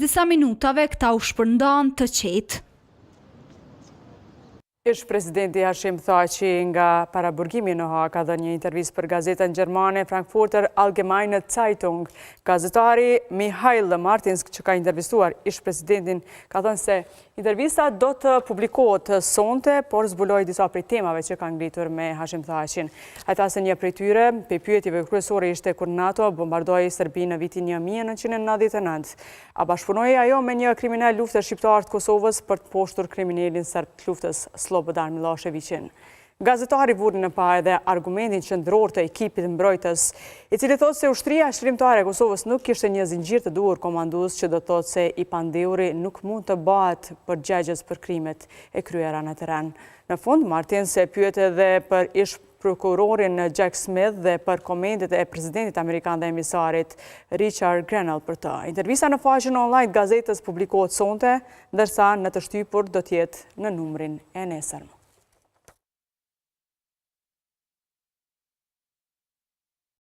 disa minutave këta u shpërndan të qetë. Ish presidenti Hashim Thaçi nga paraburgimi në Haag ka dhënë një intervistë për gazetën gjermane Frankfurter Allgemeine Zeitung. Gazetari Mihail Martins, që ka intervistuar ish presidentin, ka thënë se intervista do të publikohet sonte, por zbuloi disa prej temave që kanë ngritur me Hashim Thaçin. Ata se një prej tyre, pe pyetjeve kryesore ishte kur NATO bombardoi Serbinë në vitin 1999. A bashkëpunoi ajo me një kriminal luftës shqiptar të Kosovës për të poshtur kriminalin serb të luftës Slobodan Miloševićin. Gazetari vuri në pa edhe argumentin qendror të ekipit mbrojtës, i cili thotë se ushtria shërimtare e Kosovës nuk kishte një zinxhir të duhur komandues, që do thotë se i pandehuri nuk mund të bëhet përgjegjës për krimet e kryera në terren. Në fund, Martins e pyet edhe për ish prokurorin Jack Smith dhe për komendet e presidentit amerikan dhe emisarit Richard Grenell për të. Intervista në faqen online gazetës publikohet sonte, ndërsa në të shtypur do t'jetë në numrin e nesërm.